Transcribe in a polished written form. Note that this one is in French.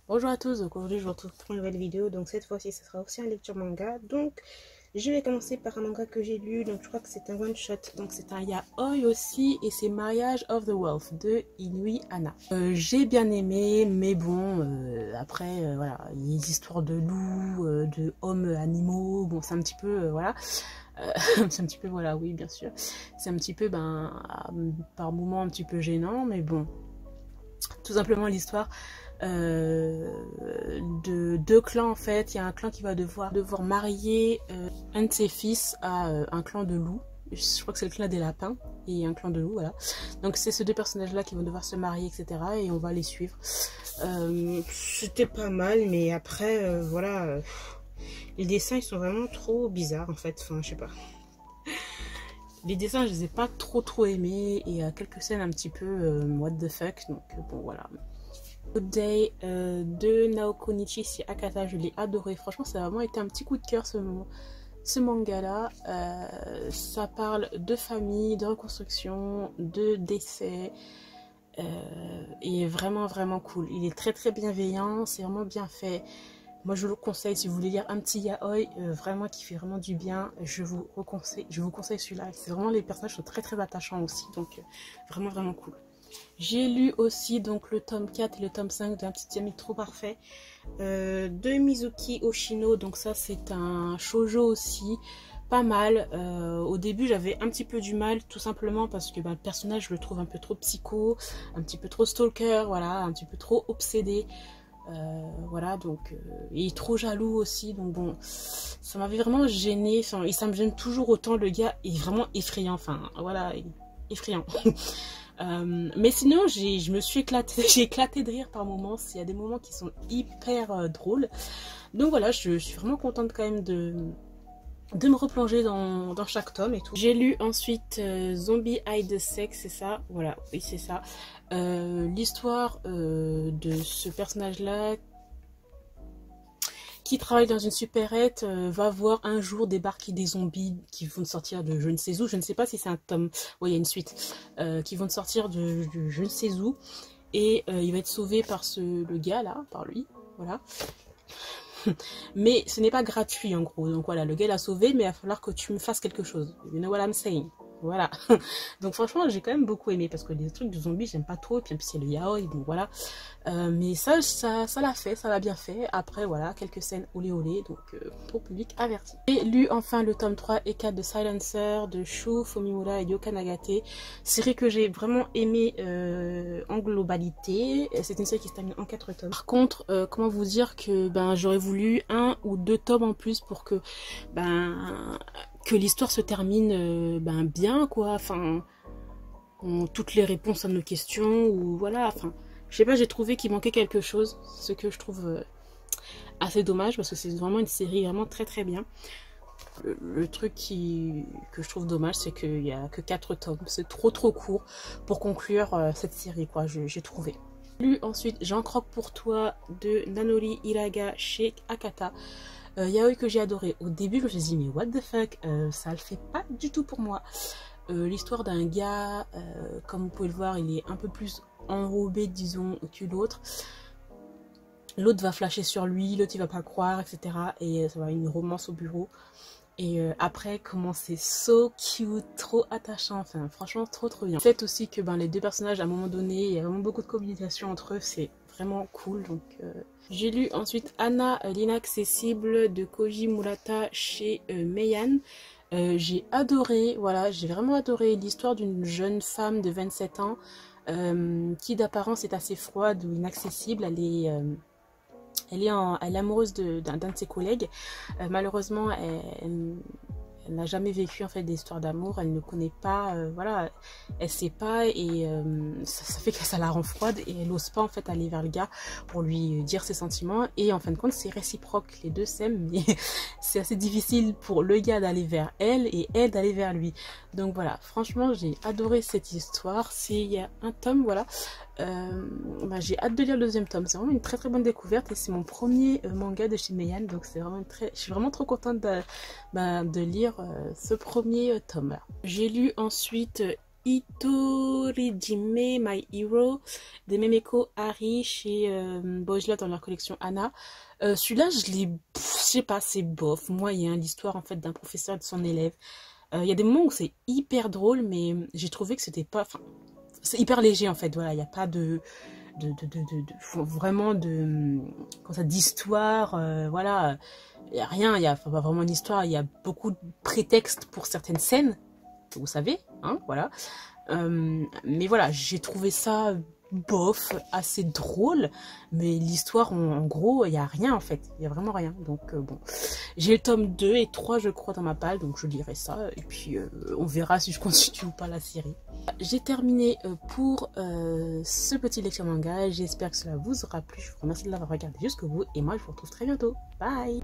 Bonjour à tous, donc aujourd'hui je vous retrouve pour une nouvelle vidéo. Donc cette fois-ci ce sera aussi un lecture manga. Donc je vais commencer par un manga que j'ai lu, donc je crois que c'est un one shot. Donc c'est un yaoi aussi et c'est Marriage of the Wolf de Inui Hana. J'ai bien aimé, mais bon après voilà, les histoires de loups, de hommes animaux, bon c'est un petit peu voilà. C'est un petit peu voilà, oui bien sûr. C'est un petit peu par moments un petit peu gênant, mais bon. Tout simplement l'histoire de deux clans en fait. Il y a un clan qui va devoir marier un de ses fils à un clan de loups. Je crois que c'est le clan des lapins et un clan de loups, voilà. Donc c'est ces deux personnages là qui vont devoir se marier, etc. Et on va les suivre. C'était pas mal, mais après voilà, les dessins ils sont vraiment trop bizarres en fait. Enfin je sais pas. Les dessins je les ai pas trop aimés et quelques scènes un petit peu what the fuck. Donc bon voilà. Good Day de Naoko Nishi Akata, je l'ai adoré. Franchement, ça a vraiment été un petit coup de cœur ce manga-là. Ça parle de famille, de reconstruction, de décès. Et vraiment cool. Il est très bienveillant, c'est vraiment bien fait. Moi, je vous conseille, si vous voulez lire un petit yaoi, vraiment qui fait vraiment du bien, je vous conseille celui-là. C'est vraiment, les personnages sont très attachants aussi, donc vraiment cool. J'ai lu aussi donc le tome 4 et le tome 5 d'un petit ami trop parfait de Mizuki Oshino. Donc ça c'est un shoujo aussi, pas mal. Au début j'avais un petit peu du mal, tout simplement parce que le personnage je le trouve un peu trop psycho, un petit peu trop stalker, voilà, un petit peu trop obsédé. Voilà, donc il est trop jaloux aussi, donc bon, ça m'avait vraiment gêné. Enfin, et ça me gêne toujours autant. Le gars est vraiment effrayant, enfin voilà, effrayant. Mais sinon je me suis j'ai éclaté de rire par moments. Il y a des moments qui sont hyper drôles, donc voilà, je suis vraiment contente quand même de me replonger dans chaque tome et tout. J'ai lu ensuite Zombie Hide Sex, c'est ça, voilà, oui c'est ça. L'histoire de ce personnage là qui travaille dans une supérette, va voir un jour débarquer des zombies qui vont sortir de je ne sais où, je ne sais pas si c'est un tome, oui il y a une suite, qui vont sortir de je ne sais où, et il va être sauvé par le gars là, par lui, voilà. Mais ce n'est pas gratuit en gros, donc voilà, le gars l'a sauvé, mais il va falloir que tu me fasses quelque chose, you know what I'm saying. Voilà. Donc franchement j'ai quand même beaucoup aimé, parce que les trucs de zombies j'aime pas trop, et puis c'est le yaoi, donc voilà. Mais ça l'a fait, ça l'a bien fait. Après voilà, quelques scènes olé donc pour public averti. J'ai lu enfin le tome 3 et 4 de Silencer de Shu Fumimura et Yoka Nagate, série que j'ai vraiment aimé en globalité. C'est une série qui se termine en 4 tomes. Par contre comment vous dire que j'aurais voulu 1 ou 2 tomes en plus pour que l'histoire se termine bien quoi, enfin toutes les réponses à nos questions, ou voilà, enfin je sais pas, j'ai trouvé qu'il manquait quelque chose, ce que je trouve assez dommage, parce que c'est vraiment une série vraiment très bien. Le truc que je trouve dommage, c'est qu'il n'y a que 4 tomes, c'est trop court pour conclure cette série quoi, j'ai trouvé. Lu ensuite J'en croque pour toi de Nanori Iraga chez Akata. Yaoi que j'ai adoré. Au début je me suis dit mais what the fuck, ça le fait pas du tout pour moi. L'histoire d'un gars, comme vous pouvez le voir, il est un peu plus enrobé disons que l'autre. L'autre va flasher sur lui, l'autre il va pas croire, etc. Et ça va une romance au bureau. Et après, comment c'est so cute, trop attachant, enfin franchement trop bien. Le fait aussi que les deux personnages, à un moment donné, il y a vraiment beaucoup de communication entre eux, c'est vraiment cool. Donc j'ai lu ensuite Anna l'inaccessible de Koji Murata chez Meian. J'ai adoré, voilà, j'ai vraiment adoré l'histoire d'une jeune femme de 27 ans qui d'apparence est assez froide ou inaccessible. Elle est amoureuse d'un de ses collègues. Malheureusement, elle n'a jamais vécu en fait des histoires d'amour. Elle ne connaît pas, voilà, elle sait pas, et ça fait que ça la rend froide, et elle n'ose pas en fait aller vers le gars pour lui dire ses sentiments. Et en fin de compte, c'est réciproque, les deux s'aiment, mais c'est assez difficile pour le gars d'aller vers elle et elle d'aller vers lui. Donc voilà, franchement, j'ai adoré cette histoire. Il y a un tome, voilà. J'ai hâte de lire le deuxième tome. C'est vraiment une très bonne découverte, et c'est mon premier manga de chez Meian, donc c'est vraiment je suis vraiment trop contente de lire ce premier tome là. J'ai lu ensuite Itorijime My Hero de Memeko Hari chez Boyslot dans leur collection Anna. Celui-là, je sais pas, c'est bof, moyen, l'histoire en fait d'un professeur et de son élève. Il y a des moments où c'est hyper drôle, mais j'ai trouvé que c'était pas... Enfin, c'est hyper léger en fait, voilà, il n'y a pas vraiment d'histoire, voilà, il n'y a rien, il n'y a pas vraiment une histoire, il y a beaucoup de prétextes pour certaines scènes, vous savez, hein, voilà. Mais voilà, j'ai trouvé ça bof, assez drôle, mais l'histoire, en gros, il n'y a rien en fait, il n'y a vraiment rien. Donc bon, j'ai le tome 2 et 3 je crois dans ma palle, donc je lirai ça, et puis on verra si je continue ou pas la série. J'ai terminé pour ce petit lecture manga, j'espère que cela vous aura plu, je vous remercie de l'avoir regardé jusqu'au bout, et moi je vous retrouve très bientôt, bye.